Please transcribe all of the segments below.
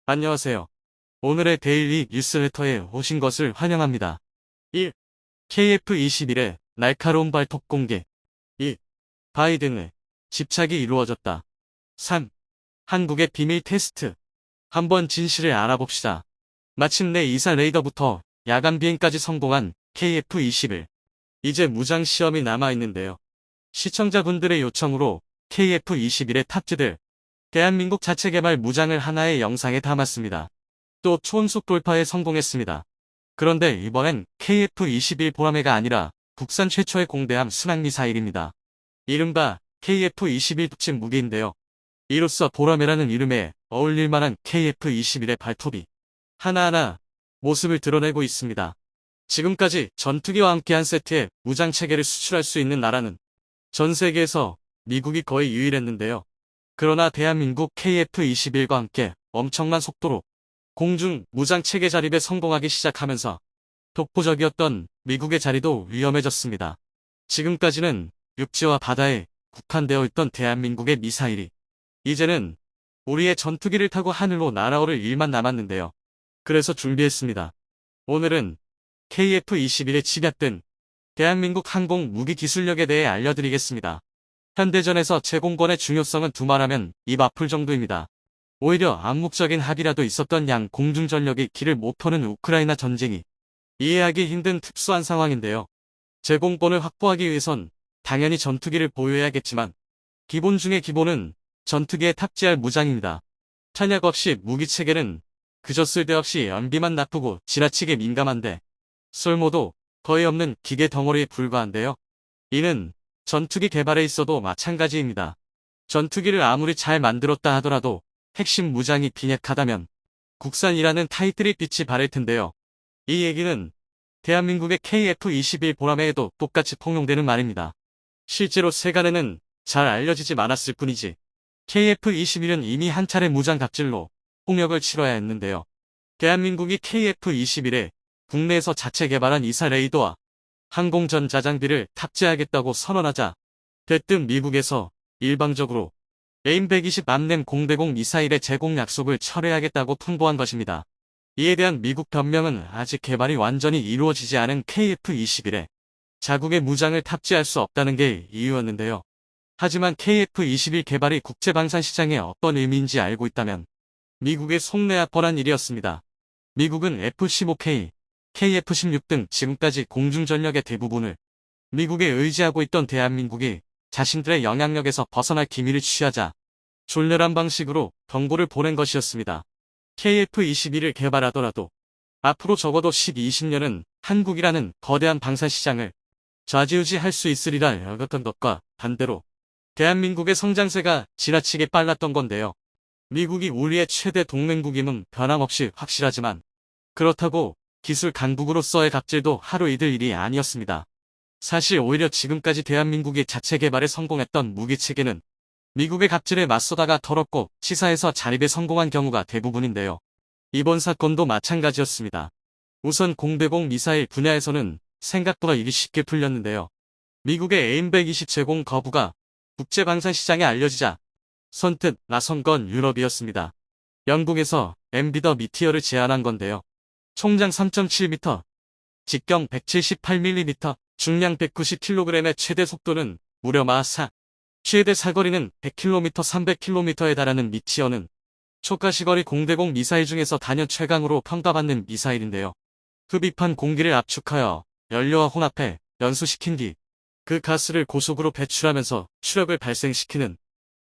안녕하세요. 오늘의 데일리 뉴스레터에 오신 것을 환영합니다. 1. KF-21의 날카로운 발톱 공개. 2. 바이든의 집착이 이루어졌다. 3. 한국의 비밀 테스트. 한번 진실을 알아봅시다. 마침내 이사 레이더부터 야간 비행까지 성공한 KF-21. 이제 무장 시험이 남아있는데요. 시청자분들의 요청으로 KF-21의 탑재들 대한민국 자체 개발 무장을 하나의 영상에 담았습니다. 또 초음속 돌파에 성공했습니다. 그런데 이번엔 KF-21 보라매가 아니라 국산 최초의 공대함 순항미사일입니다. 이른바 KF-21 특집 무기인데요. 이로써 보라매라는 이름에 어울릴만한 KF-21의 발톱이 하나하나 모습을 드러내고 있습니다. 지금까지 전투기와 함께한 세트의 무장체계를 수출할 수 있는 나라는 전 세계에서 미국이 거의 유일했는데요. 그러나 대한민국 KF-21과 함께 엄청난 속도로 공중 무장체계 자립에 성공하기 시작하면서 독보적이었던 미국의 자리도 위험해졌습니다. 지금까지는 육지와 바다에 국한되어 있던 대한민국의 미사일이 이제는 우리의 전투기를 타고 하늘로 날아오를 일만 남았는데요. 그래서 준비했습니다. 오늘은 KF-21에 집약된 대한민국 항공 무기 기술력에 대해 알려드리겠습니다. 현대전에서 제공권의 중요성은 두말하면 입 아플 정도입니다. 오히려 암묵적인 합의라도 있었던 양 공중전력이 길을 못 터는 우크라이나 전쟁이 이해하기 힘든 특수한 상황인데요. 제공권을 확보하기 위해선 당연히 전투기를 보유해야겠지만 기본 중의 기본은 전투기에 탑재할 무장입니다. 탄약 없이 무기체계는 그저 쓸데없이 연비만 나쁘고 지나치게 민감한데 쓸모도 거의 없는 기계 덩어리에 불과한데요. 이는 전투기 개발에 있어도 마찬가지입니다. 전투기를 아무리 잘 만들었다 하더라도 핵심 무장이 빈약하다면 국산이라는 타이틀이 빛이 바랄 텐데요. 이 얘기는 대한민국의 KF-21 보라매에도 똑같이 통용되는 말입니다. 실제로 세간에는 잘 알려지지 않았을 뿐이지 KF-21은 이미 한 차례 무장 갑질로 폭력을 치러야 했는데요. 대한민국이 KF-21에 국내에서 자체 개발한 이사 레이더와 항공전 자장비를 탑재하겠다고 선언하자 대뜸 미국에서 일방적으로 AIM-120 암램 공대공 미사일의 제공 약속을 철회하겠다고 통보한 것입니다. 이에 대한 미국 변명은 아직 개발이 완전히 이루어지지 않은 KF-21에 자국의 무장을 탑재할 수 없다는 게 이유였는데요. 하지만 KF-21 개발이 국제방산시장에 어떤 의미인지 알고 있다면 미국의 속내야 뻔한 일이었습니다. 미국은 F-15K, KF-16 등 지금까지 공중전력의 대부분을 미국에 의지하고 있던 대한민국이 자신들의 영향력에서 벗어날 기미를 취하자 졸렬한 방식으로 경고를 보낸 것이었습니다. KF-21을 개발하더라도 앞으로 적어도 10-20년은 한국이라는 거대한 방산시장을 좌지우지할 수 있으리라 여겼던 것과 반대로 대한민국의 성장세가 지나치게 빨랐던 건데요. 미국이 우리의 최대 동맹국임은 변함없이 확실하지만 그렇다고 기술 강국으로서의 갑질도 하루 이틀 일이 아니었습니다. 사실 오히려 지금까지 대한민국이 자체 개발에 성공했던 무기체계는 미국의 갑질에 맞서다가 털었고 시사에서 자립에 성공한 경우가 대부분인데요. 이번 사건도 마찬가지였습니다. 우선 공대공 미사일 분야에서는 생각보다 일이 쉽게 풀렸는데요. 미국의 AIM-120 제공 거부가 국제방산시장에 알려지자 선뜻 나선 건 유럽이었습니다. 영국에서 MB 더 미티어를 제안한 건데요. 총장 3.7m, 직경 178mm, 중량 190kg의 최대 속도는 무려 마 4, 최대 사거리는 100km, 300km에 달하는 미티어는 초가시거리 공대공 미사일 중에서 단연 최강으로 평가받는 미사일인데요. 흡입한 공기를 압축하여 연료와 혼합해 연소시킨 뒤 그 가스를 고속으로 배출하면서 추력을 발생시키는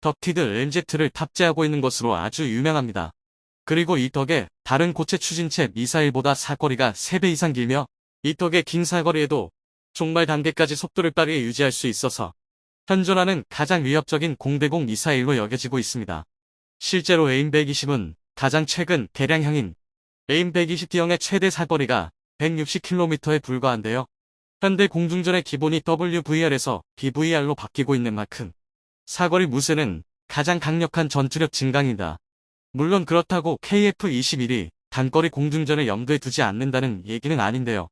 덕티드 MZ를 탑재하고 있는 것으로 아주 유명합니다. 그리고 이 덕에 다른 고체 추진체 미사일보다 사거리가 3배 이상 길며 이 덕의 긴 사거리에도 종말 단계까지 속도를 빠르게 유지할 수 있어서 현존하는 가장 위협적인 공대공 미사일로 여겨지고 있습니다. 실제로 AIM-120은 가장 최근 개량형인 AIM-120D형의 최대 사거리가 160km에 불과한데요. 현대 공중전의 기본이 WVR에서 BVR로 바뀌고 있는 만큼 사거리 무쇠는 가장 강력한 전투력 증강이다. 물론 그렇다고 KF-21이 단거리 공중전을 염두에 두지 않는다는 얘기는 아닌데요.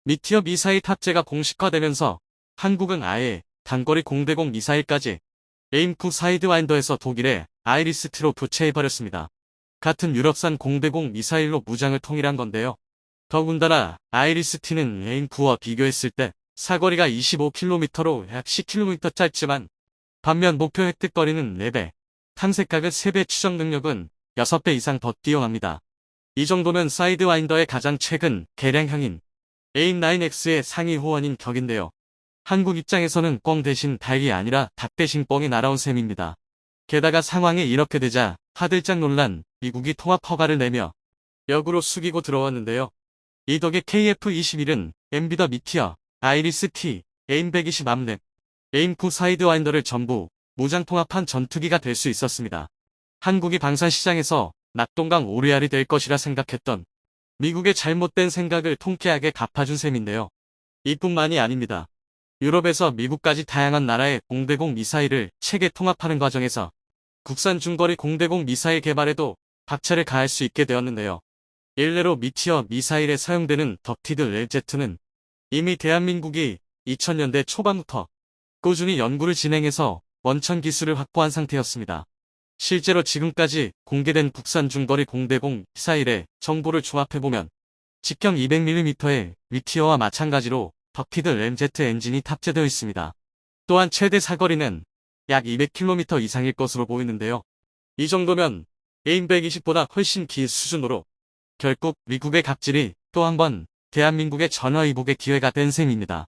미티어 미사일 탑재가 공식화되면서 한국은 아예 단거리 공대공 미사일까지 에임프 사이드와인더에서 독일의 아이리스-T로 교체해버렸습니다. 같은 유럽산 공대공 미사일로 무장을 통일한 건데요. 더군다나 아이리스-T는 AIM-9와 비교했을 때 사거리가 25km로 약 10km 짧지만 반면 목표 획득거리는 4배, 탐색각을 3배, 추적 능력은 6배 이상 더 뛰어납니다. 이 정도면 사이드와인더의 가장 최근 개량형인 AIM-9X의 상위 호환인 격인데요. 한국 입장에서는 뻥 대신 닭이 아니라 닭 대신 뻥이 날아온 셈입니다. 게다가 상황이 이렇게 되자 화들짝 놀란 미국이 통합 허가를 내며 역으로 숙이고 들어왔는데요. 이 덕에 KF-21은 엠비더 미티어, 아이리스-T, AIM-120 암랩, AIM-9 사이드와인더를 전부 무장 통합한 전투기가 될 수 있었습니다. 한국이 방산 시장에서 낙동강 오리알이 될 것이라 생각했던 미국의 잘못된 생각을 통쾌하게 갚아준 셈인데요. 이뿐만이 아닙니다. 유럽에서 미국까지 다양한 나라의 공대공 미사일을 체계 통합하는 과정에서 국산 중거리 공대공 미사일 개발에도 박차를 가할 수 있게 되었는데요. 일례로 미티어 미사일에 사용되는 덕티드 렐제트는 이미 대한민국이 2000년대 초반부터 꾸준히 연구를 진행해서 원천 기술을 확보한 상태였습니다. 실제로 지금까지 공개된 국산 중거리 공대공 미사일의 정보를 종합해보면 직경 200mm의 미티어와 마찬가지로 덕티드 램제트 엔진이 탑재되어 있습니다. 또한 최대 사거리는 약 200km 이상일 것으로 보이는데요. 이 정도면 AIM-120보다 훨씬 긴 수준으로 결국 미국의 각질이 또 한 번 대한민국의 전화위복의 기회가 된 셈입니다.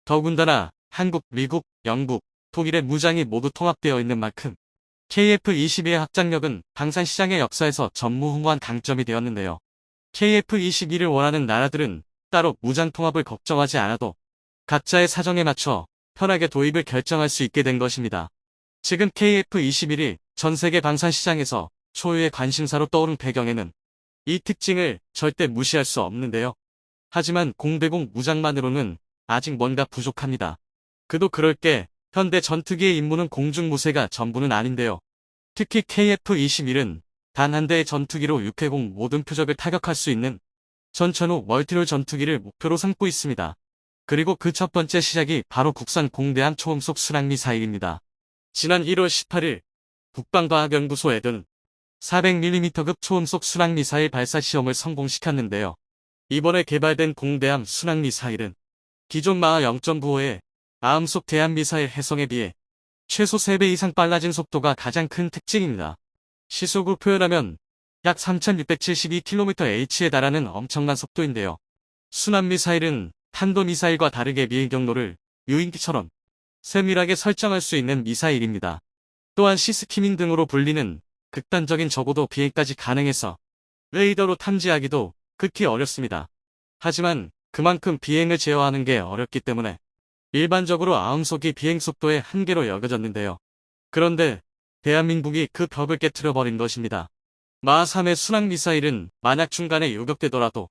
더군다나 한국, 미국, 영국, 독일의 무장이 모두 통합되어 있는 만큼 KF-22의 확장력은 방산시장의 역사에서 전무후무한 강점이 되었는데요. KF-22를 원하는 나라들은 따로 무장 통합을 걱정하지 않아도 각자의 사정에 맞춰 편하게 도입을 결정할 수 있게 된 것입니다. 지금 KF-21이 전 세계 방산시장에서 초유의 관심사로 떠오른 배경에는 이 특징을 절대 무시할 수 없는데요. 하지만 공대공 무장만으로는 아직 뭔가 부족합니다. 그도 그럴 게 현대 전투기의 임무는 공중무쇠가 전부는 아닌데요. 특히 KF-21은 단 한 대의 전투기로 육해공 모든 표적을 타격할 수 있는 전천후 멀티롤 전투기를 목표로 삼고 있습니다. 그리고 그 첫 번째 시작이 바로 국산 공대함 초음속 순항미사일입니다. 지난 1월 18일 국방과학연구소에는 400mm급 초음속 순항미사일 발사 시험을 성공시켰는데요. 이번에 개발된 공대함 순항미사일은 기존 마하 0.95의 아음속 대함미사일 해성에 비해 최소 3배 이상 빨라진 속도가 가장 큰 특징입니다. 시속으로 표현하면 약 3672km/h에 달하는 엄청난 속도인데요. 순환미사일은 탄도미사일과 다르게 비행 경로를 유인기처럼 세밀하게 설정할 수 있는 미사일입니다. 또한 시스키밍 등으로 불리는 극단적인 저고도 비행까지 가능해서 레이더로 탐지하기도 극히 어렵습니다. 하지만 그만큼 비행을 제어하는 게 어렵기 때문에 일반적으로 아음속이 비행속도의 한계로 여겨졌는데요. 그런데 대한민국이 그 벽을 깨트려버린 것입니다. 마하 3의 순항미사일은 만약 중간에 요격되더라도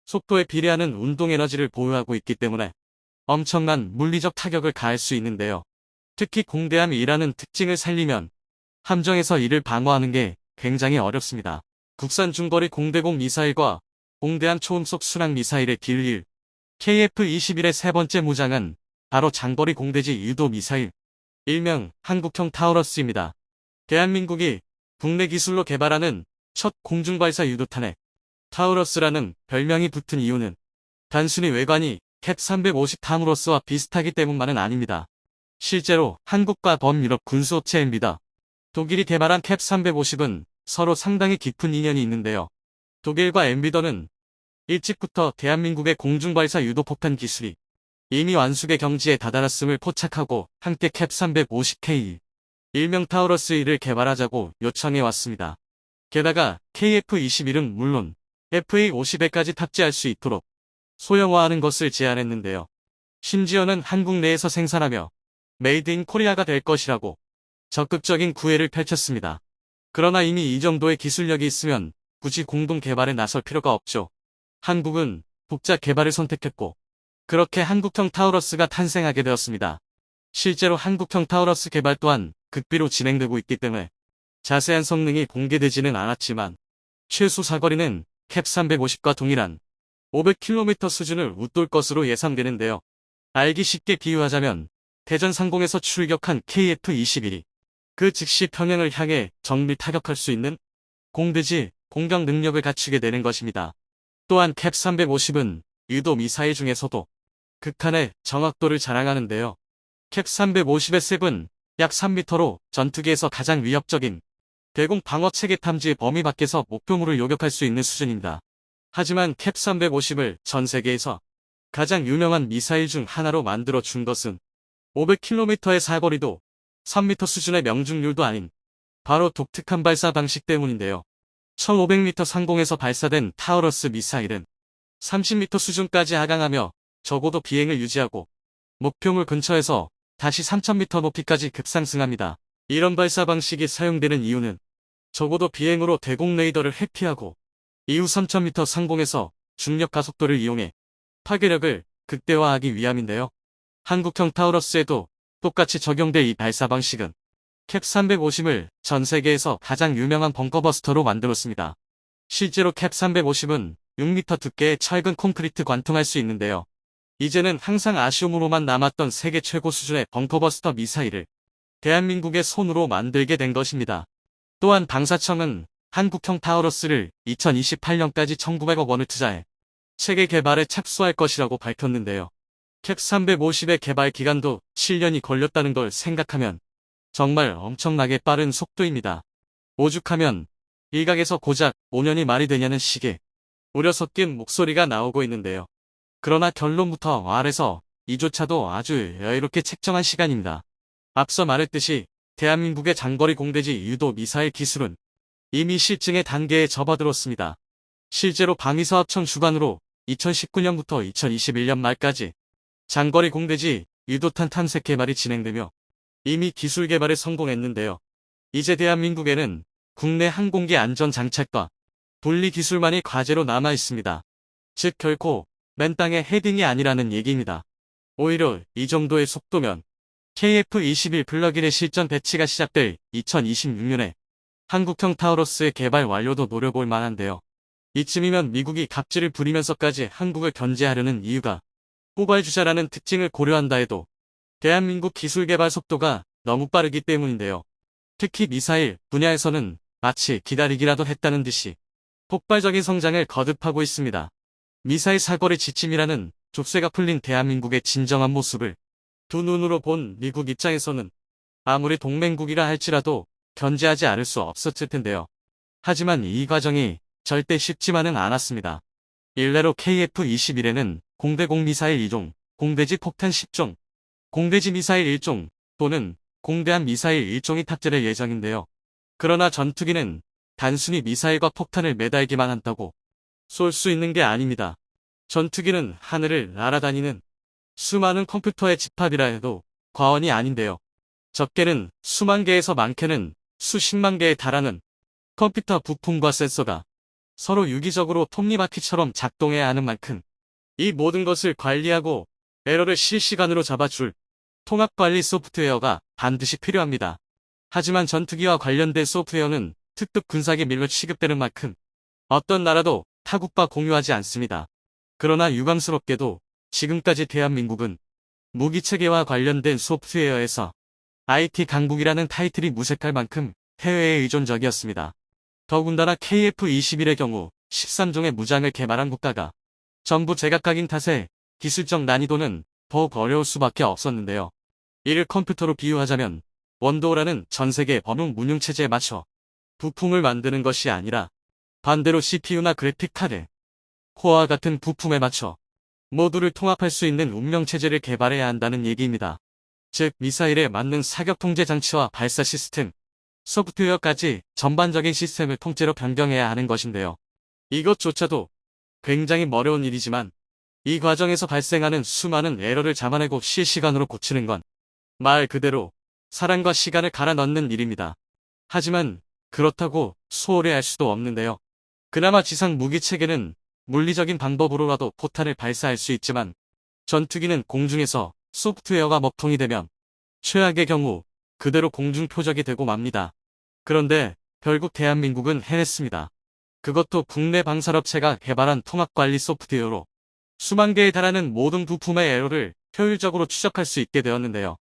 속도에 비례하는 운동에너지를 보유하고 있기 때문에 엄청난 물리적 타격을 가할 수 있는데요. 특히 공대함이 일하는 특징을 살리면 함정에서 이를 방어하는 게 굉장히 어렵습니다. 국산 중거리 공대공 미사일과 공대함 초음속 순항미사일의 딜1 KF-21의 세 번째 무장은 바로 장거리 공대지 유도 미사일, 일명 한국형 타우러스입니다. 대한민국이 국내 기술로 개발하는 첫 공중발사 유도탄에 타우러스라는 별명이 붙은 이유는 단순히 외관이 캡350 타우러스와 비슷하기 때문만은 아닙니다. 실제로 한국과 범유럽 군수업체 엠비더, 독일이 개발한 캡350은 서로 상당히 깊은 인연이 있는데요. 독일과 엠비더는 일찍부터 대한민국의 공중발사 유도폭탄 기술이 이미 완숙의 경지에 다다랐음을 포착하고 함께 캡350K, 일명 타우러스-1을 개발하자고 요청해 왔습니다. 게다가 KF-21은 물론 FA-50에까지 탑재할 수 있도록 소형화하는 것을 제안했는데요. 심지어는 한국 내에서 생산하며 메이드 인 코리아가 될 것이라고 적극적인 구애를 펼쳤습니다. 그러나 이미 이 정도의 기술력이 있으면 굳이 공동 개발에 나설 필요가 없죠. 한국은 독자 개발을 선택했고 그렇게 한국형 타우러스가 탄생하게 되었습니다. 실제로 한국형 타우러스 개발 또한 극비로 진행되고 있기 때문에 자세한 성능이 공개되지는 않았지만 최소 사거리는 캡350과 동일한 500km 수준을 웃돌 것으로 예상되는데요. 알기 쉽게 비유하자면 대전 상공에서 출격한 KF-21이 그 즉시 평양을 향해 정밀 타격할 수 있는 공대지 공격 능력을 갖추게 되는 것입니다. 또한 캡 350은 유도 미사일 중에서도 극한의 정확도를 자랑하는데요. 캡 350의 셉은 약 3m로 전투기에서 가장 위협적인 대공 방어 체계 탐지 범위 밖에서 목표물을 요격할 수 있는 수준입니다. 하지만 캡 350을 전 세계에서 가장 유명한 미사일 중 하나로 만들어 준 것은 500km의 사거리도 3m 수준의 명중률도 아닌 바로 독특한 발사 방식 때문인데요. 1500m 상공에서 발사된 타우러스 미사일은 30m 수준까지 하강하며 적어도 비행을 유지하고 목표물 근처에서 다시 3000m 높이까지 급상승합니다. 이런 발사 방식이 사용되는 이유는 적어도 비행으로 대공 레이더를 회피하고 이후 3000m 상공에서 중력 가속도를 이용해 파괴력을 극대화하기 위함인데요. 한국형 타우러스에도 똑같이 적용될 이 발사 방식은 캡 350을 전 세계에서 가장 유명한 벙커버스터로 만들었습니다. 실제로 캡 350은 6m 두께의 철근 콘크리트 관통할 수 있는데요. 이제는 항상 아쉬움으로만 남았던 세계 최고 수준의 벙커버스터 미사일을 대한민국의 손으로 만들게 된 것입니다. 또한 방사청은 한국형 타우러스를 2028년까지 1900억 원을 투자해 체계 개발에 착수할 것이라고 밝혔는데요. 캡 350의 개발 기간도 7년이 걸렸다는 걸 생각하면 정말 엄청나게 빠른 속도입니다. 오죽하면 일각에서 고작 5년이 말이 되냐는 식의 우려 섞인 목소리가 나오고 있는데요. 그러나 결론부터 말해서 이조차도 아주 여유롭게 책정한 시간입니다. 앞서 말했듯이 대한민국의 장거리 공대지 유도 미사일 기술은 이미 실증의 단계에 접어들었습니다. 실제로 방위사업청 주관으로 2019년부터 2021년 말까지 장거리 공대지 유도탄 탐색 개발이 진행되며 이미 기술 개발에 성공했는데요. 이제 대한민국에는 국내 항공기 안전 장착과 분리 기술만이 과제로 남아 있습니다. 즉 결코 맨 땅의 헤딩이 아니라는 얘기입니다. 오히려 이 정도의 속도면 KF-21 플러긴의 실전 배치가 시작될 2026년에 한국형 타우러스의 개발 완료도 노려볼 만한데요. 이쯤이면 미국이 갑질을 부리면서까지 한국을 견제하려는 이유가 후발주자라는 특징을 고려한다 해도 대한민국 기술 개발 속도가 너무 빠르기 때문인데요. 특히 미사일 분야에서는 마치 기다리기라도 했다는 듯이 폭발적인 성장을 거듭하고 있습니다. 미사일 사거리 지침이라는 족쇄가 풀린 대한민국의 진정한 모습을 두 눈으로 본 미국 입장에서는 아무리 동맹국이라 할지라도 견제하지 않을 수 없었을 텐데요. 하지만 이 과정이 절대 쉽지만은 않았습니다. 일례로 KF-21에는 공대공 미사일 2종, 공대지 폭탄 10종, 공대지 미사일 1종 또는 공대함 미사일 1종이 탑재될 예정인데요. 그러나 전투기는 단순히 미사일과 폭탄을 매달기만 한다고 쏠 수 있는 게 아닙니다. 전투기는 하늘을 날아다니는 수많은 컴퓨터의 집합이라 해도 과언이 아닌데요. 적게는 수만 개에서 많게는 수십만 개에 달하는 컴퓨터 부품과 센서가 서로 유기적으로 톱니바퀴처럼 작동해야 하는 만큼 이 모든 것을 관리하고 에러를 실시간으로 잡아줄 통합관리 소프트웨어가 반드시 필요합니다. 하지만 전투기와 관련된 소프트웨어는 특급 군사기밀로 취급되는 만큼 어떤 나라도 타국과 공유하지 않습니다. 그러나 유감스럽게도 지금까지 대한민국은 무기체계와 관련된 소프트웨어에서 IT 강국이라는 타이틀이 무색할 만큼 해외에 의존적이었습니다. 더군다나 KF-21의 경우 13종의 무장을 개발한 국가가 전부 제각각인 탓에 기술적 난이도는 더욱 어려울 수밖에 없었는데요. 이를 컴퓨터로 비유하자면 원도어라는 전세계 범용 문용체제에 맞춰 부품을 만드는 것이 아니라 반대로 CPU나 그래픽카드, 코어와 같은 부품에 맞춰 모두를 통합할 수 있는 운명체제를 개발해야 한다는 얘기입니다. 즉 미사일에 맞는 사격 통제 장치와 발사 시스템, 소프트웨어까지 전반적인 시스템을 통째로 변경해야 하는 것인데요. 이것조차도 굉장히 어려운 일이지만 이 과정에서 발생하는 수많은 에러를 잡아내고 실시간으로 고치는 건 말 그대로 사람과 시간을 갈아 넣는 일입니다. 하지만 그렇다고 소홀히 할 수도 없는데요. 그나마 지상 무기 체계는 물리적인 방법으로라도 포탄을 발사할 수 있지만 전투기는 공중에서 소프트웨어가 먹통이 되면 최악의 경우 그대로 공중 표적이 되고 맙니다. 그런데 결국 대한민국은 해냈습니다. 그것도 국내 방산업체가 개발한 통합관리 소프트웨어로 수만 개에 달하는 모든 부품의 에러를 효율적으로 추적할 수 있게 되었는데요.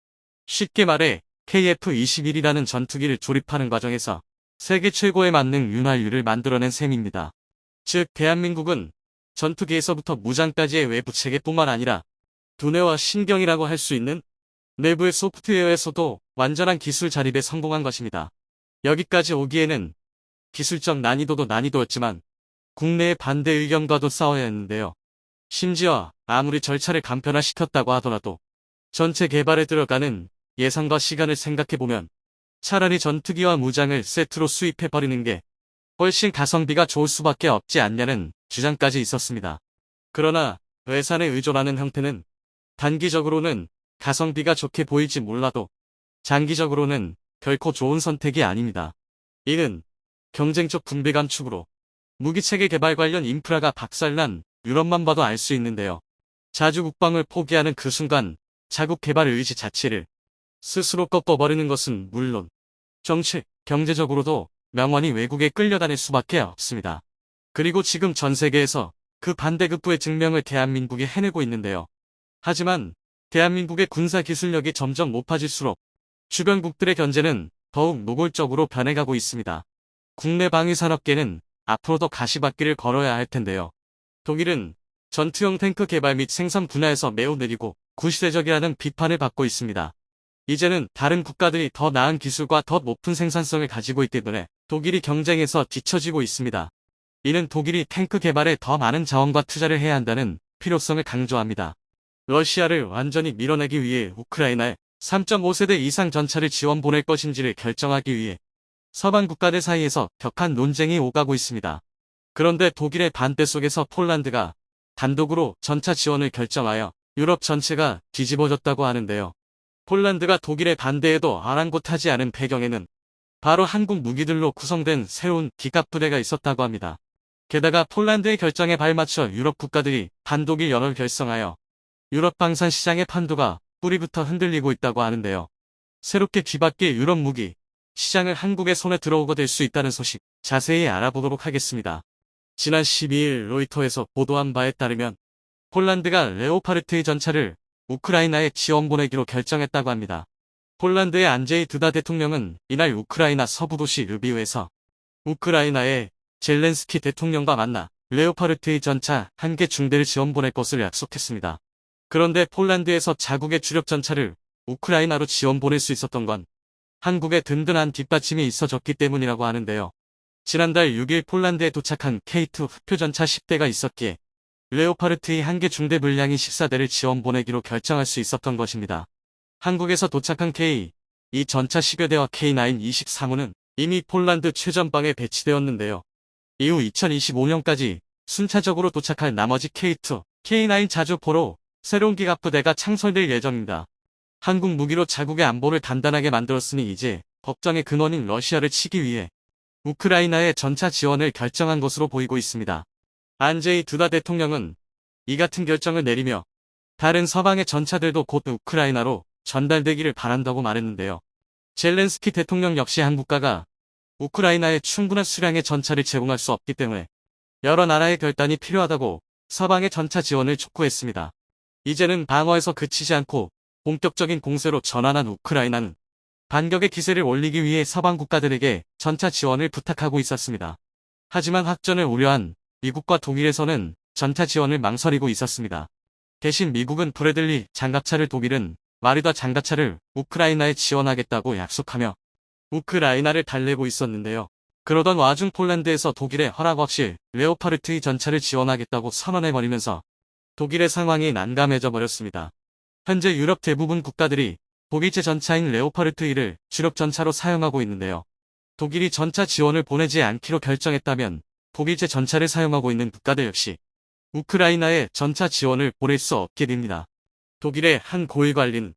쉽게 말해 KF-21이라는 전투기를 조립하는 과정에서 세계 최고의 만능 윤활유를 만들어낸 셈입니다. 즉, 대한민국은 전투기에서부터 무장까지의 외부 체계뿐만 아니라 두뇌와 신경이라고 할 수 있는 내부의 소프트웨어에서도 완전한 기술 자립에 성공한 것입니다. 여기까지 오기에는 기술적 난이도도 난이도였지만 국내의 반대 의견과도 싸워야 했는데요. 심지어 아무리 절차를 간편화시켰다고 하더라도 전체 개발에 들어가는 예산과 시간을 생각해보면 차라리 전투기와 무장을 세트로 수입해버리는 게 훨씬 가성비가 좋을 수밖에 없지 않냐는 주장까지 있었습니다. 그러나 외산에 의존하는 형태는 단기적으로는 가성비가 좋게 보일지 몰라도 장기적으로는 결코 좋은 선택이 아닙니다. 이는 경쟁적 분배 감축으로 무기체계 개발 관련 인프라가 박살난 유럽만 봐도 알 수 있는데요. 자주 국방을 포기하는 그 순간 자국 개발 의지 자체를 스스로 꺾어버리는 것은 물론 정치, 경제적으로도 명원이 외국에 끌려다닐 수밖에 없습니다. 그리고 지금 전 세계에서 그 반대급부의 증명을 대한민국이 해내고 있는데요. 하지만 대한민국의 군사 기술력이 점점 높아질수록 주변국들의 견제는 더욱 노골적으로 변해가고 있습니다. 국내 방위산업계는 앞으로 더 가시밭길을 걸어야 할 텐데요. 독일은 전투용 탱크 개발 및 생산 분야에서 매우 느리고 구시대적이라는 비판을 받고 있습니다. 이제는 다른 국가들이 더 나은 기술과 더 높은 생산성을 가지고 있기 때문에 독일이 경쟁에서 뒤처지고 있습니다. 이는 독일이 탱크 개발에 더 많은 자원과 투자를 해야 한다는 필요성을 강조합니다. 러시아를 완전히 밀어내기 위해 우크라이나에 3.5세대 이상 전차를 지원 보낼 것인지를 결정하기 위해 서방 국가들 사이에서 격한 논쟁이 오가고 있습니다. 그런데 독일의 반대 속에서 폴란드가 단독으로 전차 지원을 결정하여 유럽 전체가 뒤집어졌다고 하는데요. 폴란드가 독일의 반대에도 아랑곳하지 않은 배경에는 바로 한국 무기들로 구성된 새로운 기갑 부대가 있었다고 합니다. 게다가 폴란드의 결정에 발맞춰 유럽 국가들이 반독일 연합을 결성하여 유럽 방산 시장의 판도가 뿌리부터 흔들리고 있다고 하는데요. 새롭게 뒤바뀔 유럽 무기 시장을 한국의 손에 들어오게 될 수 있다는 소식 자세히 알아보도록 하겠습니다. 지난 12일 로이터에서 보도한 바에 따르면 폴란드가 레오파르트의 전차를 우크라이나에 지원 보내기로 결정했다고 합니다. 폴란드의 안제이 두다 대통령은 이날 우크라이나 서부 도시 르비우에서 우크라이나의 젤렌스키 대통령과 만나 레오파르트의 전차 1개 중대를 지원 보낼 것을 약속했습니다. 그런데 폴란드에서 자국의 주력 전차를 우크라이나로 지원 보낼 수 있었던 건 한국의 든든한 뒷받침이 있어졌기 때문이라고 하는데요. 지난달 6일 폴란드에 도착한 K2 흑표전차 10대가 있었기에 레오파르트의 1개 중대 분량이 14대를 지원 보내기로 결정할 수 있었던 것입니다. 한국에서 도착한 K2 전차 10여대와 K9 23호는 이미 폴란드 최전방에 배치되었는데요. 이후 2025년까지 순차적으로 도착할 나머지 K2, K9 자주포로 새로운 기갑부대가 창설될 예정입니다. 한국 무기로 자국의 안보를 단단하게 만들었으니 이제 걱정의 근원인 러시아를 치기 위해 우크라이나의 전차 지원을 결정한 것으로 보이고 있습니다. 안제이 두다 대통령은 이 같은 결정을 내리며 다른 서방의 전차들도 곧 우크라이나로 전달되기를 바란다고 말했는데요. 젤렌스키 대통령 역시 한국가가 우크라이나에 충분한 수량의 전차를 제공할 수 없기 때문에 여러 나라의 결단이 필요하다고 서방의 전차 지원을 촉구했습니다. 이제는 방어에서 그치지 않고 본격적인 공세로 전환한 우크라이나는 반격의 기세를 올리기 위해 서방 국가들에게 전차 지원을 부탁하고 있었습니다. 하지만 확전을 우려한 미국과 독일에서는 전차 지원을 망설이고 있었습니다. 대신 미국은 브래들리 장갑차를, 독일은 마르다 장갑차를 우크라이나에 지원하겠다고 약속하며 우크라이나를 달래고 있었는데요. 그러던 와중 폴란드에서 독일의 허락 없이 레오파르트의 전차를 지원하겠다고 선언해버리면서 독일의 상황이 난감해져 버렸습니다. 현재 유럽 대부분 국가들이 독일제 전차인 레오파르트1을 주력 전차로 사용하고 있는데요. 독일이 전차 지원을 보내지 않기로 결정했다면 독일제 전차를 사용하고 있는 국가들 역시 우크라이나에 전차 지원을 보낼 수 없게 됩니다. 독일의 한 고위 관리는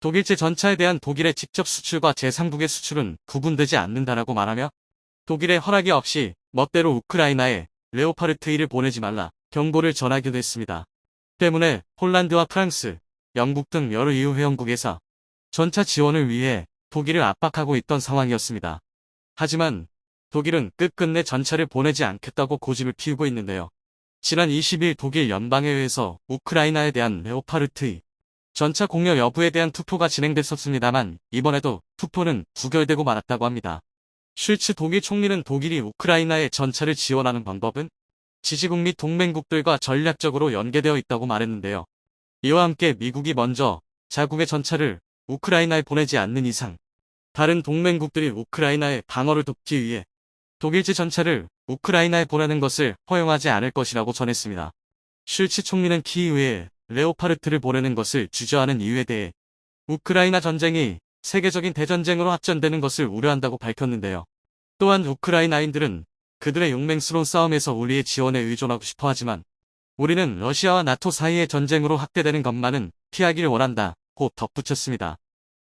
독일제 전차에 대한 독일의 직접 수출과 제3국의 수출은 구분되지 않는다라고 말하며 독일의 허락이 없이 멋대로 우크라이나에 레오파르트1을 보내지 말라 경고를 전하기도 했습니다. 때문에 폴란드와 프랑스, 영국 등 여러 EU 회원국에서 전차 지원을 위해 독일을 압박하고 있던 상황이었습니다. 하지만 독일은 끝끝내 전차를 보내지 않겠다고 고집을 피우고 있는데요. 지난 20일 독일 연방의회에서 우크라이나에 대한 레오파르트 전차 공여 여부에 대한 투표가 진행됐었습니다만 이번에도 투표는 부결되고 말았다고 합니다. 슐츠 독일 총리는 독일이 우크라이나에 전차를 지원하는 방법은 지지국 및 동맹국들과 전략적으로 연계되어 있다고 말했는데요. 이와 함께 미국이 먼저 자국의 전차를 우크라이나에 보내지 않는 이상 다른 동맹국들이 우크라이나의 방어를 돕기 위해 독일제 전차를 우크라이나에 보내는 것을 허용하지 않을 것이라고 전했습니다. 슐츠 총리는 키이우에 레오파르트를 보내는 것을 주저하는 이유에 대해 우크라이나 전쟁이 세계적인 대전쟁으로 확전되는 것을 우려한다고 밝혔는데요. 또한 우크라이나인들은 그들의 용맹스러운 싸움에서 우리의 지원에 의존하고 싶어 하지만 우리는 러시아와 나토 사이의 전쟁으로 확대되는 것만은 피하기를 원한다고 덧붙였습니다.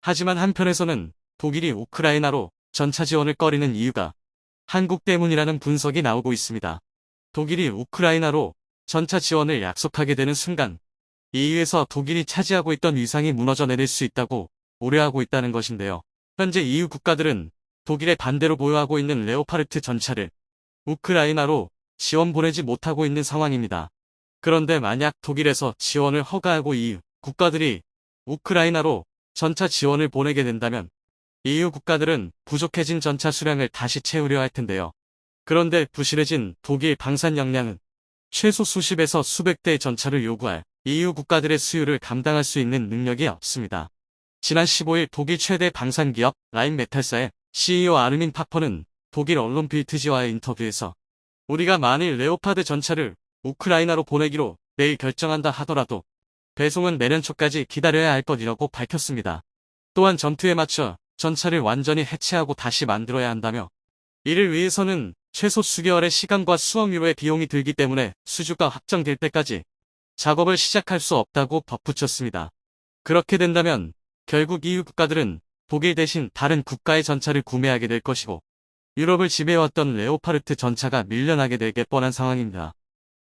하지만 한편에서는 독일이 우크라이나로 전차 지원을 꺼리는 이유가 한국 때문이라는 분석이 나오고 있습니다. 독일이 우크라이나로 전차 지원을 약속하게 되는 순간 EU에서 독일이 차지하고 있던 위상이 무너져 내릴 수 있다고 우려하고 있다는 것인데요. 현재 EU 국가들은 독일의 반대로 보유하고 있는 레오파르트 전차를 우크라이나로 지원 보내지 못하고 있는 상황입니다. 그런데 만약 독일에서 지원을 허가하고 EU 국가들이 우크라이나로 전차 지원을 보내게 된다면 EU 국가들은 부족해진 전차 수량을 다시 채우려 할 텐데요. 그런데 부실해진 독일 방산 역량은 최소 수십에서 수백 대의 전차를 요구할 EU 국가들의 수요를 감당할 수 있는 능력이 없습니다. 지난 15일 독일 최대 방산기업 라인메탈사의 CEO 아르민 파퍼는 독일 언론 빌트지와의 인터뷰에서 우리가 만일 레오파드 전차를 우크라이나로 보내기로 내일 결정한다 하더라도 배송은 내년 초까지 기다려야 할 것이라고 밝혔습니다. 또한 전투에 맞춰 전차를 완전히 해체하고 다시 만들어야 한다며 이를 위해서는 최소 수개월의 시간과 수억 유로의 비용이 들기 때문에 수주가 확정될 때까지 작업을 시작할 수 없다고 덧붙였습니다. 그렇게 된다면 결국 EU 국가들은 독일 대신 다른 국가의 전차를 구매하게 될 것이고 유럽을 지배해왔던 레오파르트 전차가 밀려나게 될 게 뻔한 상황입니다.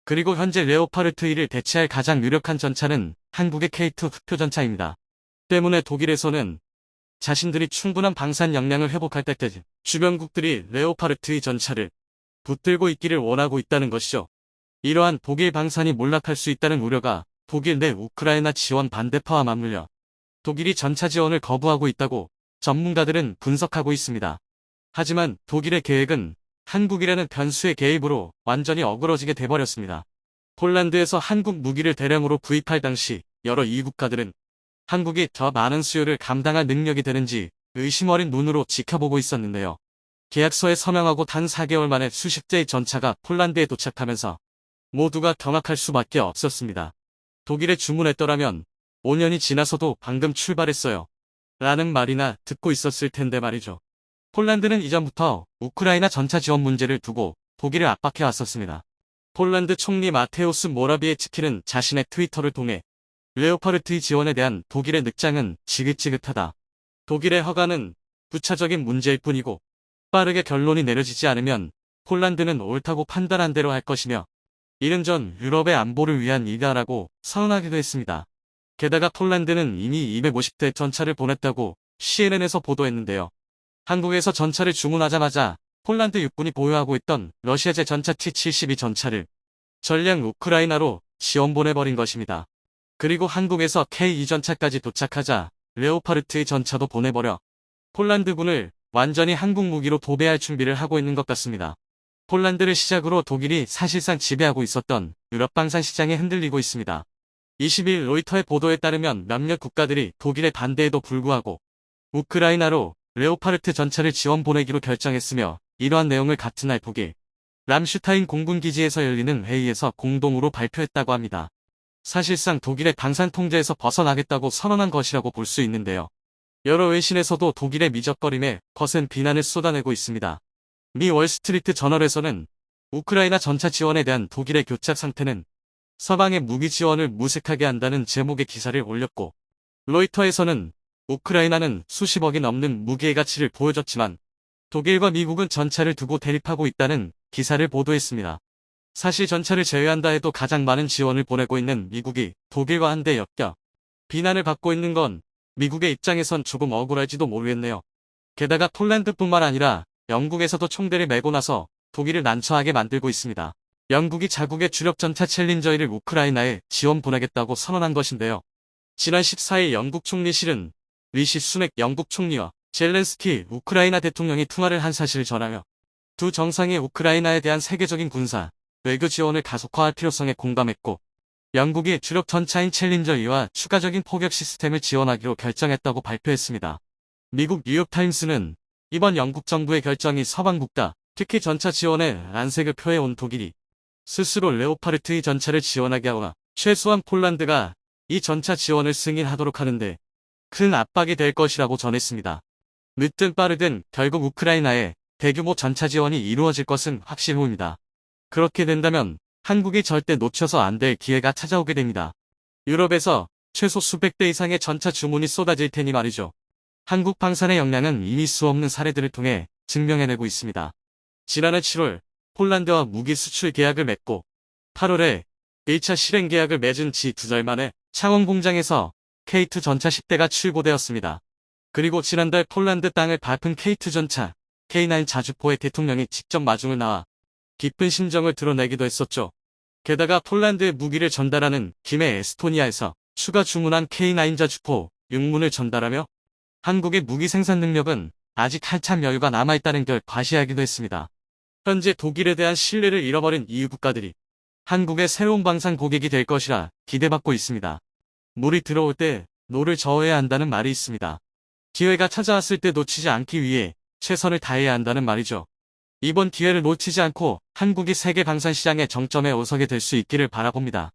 그리고 현재 레오파르트 1을 대체할 가장 유력한 전차는 한국의 K2 흑표 전차입니다. 때문에 독일에서는 자신들이 충분한 방산 역량을 회복할 때까지 주변국들이 레오파르트의 전차를 붙들고 있기를 원하고 있다는 것이죠. 이러한 독일 방산이 몰락할 수 있다는 우려가 독일 내 우크라이나 지원 반대파와 맞물려 독일이 전차 지원을 거부하고 있다고 전문가들은 분석하고 있습니다. 하지만 독일의 계획은 한국이라는 변수의 개입으로 완전히 어그러지게 돼버렸습니다. 폴란드에서 한국 무기를 대량으로 구입할 당시 여러 EU 국가들은 한국이 더 많은 수요를 감당할 능력이 되는지 의심 어린 눈으로 지켜보고 있었는데요. 계약서에 서명하고 단 4개월 만에 수십 대의 전차가 폴란드에 도착하면서 모두가 경악할 수밖에 없었습니다. 독일에 주문했더라면 5년이 지나서도 방금 출발했어요. 라는 말이나 듣고 있었을 텐데 말이죠. 폴란드는 이전부터 우크라이나 전차 지원 문제를 두고 독일을 압박해 왔었습니다. 폴란드 총리 마테우스 모라비에츠키는 자신의 트위터를 통해 레오파르트의 지원에 대한 독일의 늑장은 지긋지긋하다. 독일의 허가는 부차적인 문제일 뿐이고 빠르게 결론이 내려지지 않으면 폴란드는 옳다고 판단한 대로 할 것이며 이는 전 유럽의 안보를 위한 일이다라고 선언하기도 했습니다. 게다가 폴란드는 이미 250대 전차를 보냈다고 CNN에서 보도했는데요. 한국에서 전차를 주문하자마자 폴란드 육군이 보유하고 있던 러시아제 전차 T-72 전차를 전량 우크라이나로 지원 보내버린 것입니다. 그리고 한국에서 K2 전차까지 도착하자 레오파르트의 전차도 보내버려 폴란드군을 완전히 한국 무기로 도배할 준비를 하고 있는 것 같습니다. 폴란드를 시작으로 독일이 사실상 지배하고 있었던 유럽 방산 시장에 흔들리고 있습니다. 20일 로이터의 보도에 따르면 몇몇 국가들이 독일의 반대에도 불구하고 우크라이나로 레오파르트 전차를 지원 보내기로 결정했으며 이러한 내용을 같은 날 독일 람슈타인 공군기지에서 열리는 회의에서 공동으로 발표했다고 합니다. 사실상 독일의 방산 통제에서 벗어나겠다고 선언한 것이라고 볼 수 있는데요. 여러 외신에서도 독일의 미적거림에 거센 비난을 쏟아내고 있습니다. 미 월스트리트 저널에서는 우크라이나 전차 지원에 대한 독일의 교착 상태는 서방의 무기 지원을 무색하게 한다는 제목의 기사를 올렸고 로이터에서는 우크라이나는 수십억이 넘는 무기의 가치를 보여줬지만 독일과 미국은 전차를 두고 대립하고 있다는 기사를 보도했습니다. 사실 전차를 제외한다 해도 가장 많은 지원을 보내고 있는 미국이 독일과 한데 엮여 비난을 받고 있는 건 미국의 입장에선 조금 억울할지도 모르겠네요. 게다가 폴란드뿐만 아니라 영국에서도 총대를 메고 나서 독일을 난처하게 만들고 있습니다. 영국이 자국의 주력 전차 챌린저를 우크라이나에 지원 보내겠다고 선언한 것인데요. 지난 14일 영국 총리실은 리시 수넥 영국 총리와 젤렌스키 우크라이나 대통령이 통화를 한 사실을 전하며 두 정상이 우크라이나에 대한 세계적인 군사, 외교 지원을 가속화할 필요성에 공감했고 영국이 주력 전차인 챌린저 2와 추가적인 포격 시스템을 지원하기로 결정했다고 발표했습니다. 미국 뉴욕타임스는 이번 영국 정부의 결정이 서방 국가, 특히 전차 지원에 안색을 표해온 독일이 스스로 레오파르트 2 전차를 지원하게 하거나 최소한 폴란드가 이 전차 지원을 승인하도록 하는데 큰 압박이 될 것이라고 전했습니다. 늦든 빠르든 결국 우크라이나에 대규모 전차 지원이 이루어질 것은 확실합니다. 그렇게 된다면 한국이 절대 놓쳐서 안 될 기회가 찾아오게 됩니다. 유럽에서 최소 수백 대 이상의 전차 주문이 쏟아질 테니 말이죠. 한국 방산의 역량은 이미 수없는 사례들을 통해 증명해내고 있습니다. 지난해 7월 폴란드와 무기 수출 계약을 맺고 8월에 1차 실행 계약을 맺은 지 2달 만에 창원 공장에서 K2 전차 10대가 출고되었습니다. 그리고 지난달 폴란드 땅을 밟은 K2 전차 K9 자주포의 대통령이 직접 마중을 나와 기쁜 심정을 드러내기도 했었죠. 게다가 폴란드에 무기를 전달하는 김해 에스토니아에서 추가 주문한 K9 자주포 6문을 전달하며 한국의 무기 생산 능력은 아직 한참 여유가 남아있다는 걸 과시하기도 했습니다. 현재 독일에 대한 신뢰를 잃어버린 EU 국가들이 한국의 새로운 방산 고객이 될 것이라 기대받고 있습니다. 물이 들어올 때 노를 저어야 한다는 말이 있습니다. 기회가 찾아왔을 때 놓치지 않기 위해 최선을 다해야 한다는 말이죠. 이번 기회를 놓치지 않고 한국이 세계 방산 시장의 정점에 오서게 될 수 있기를 바라봅니다.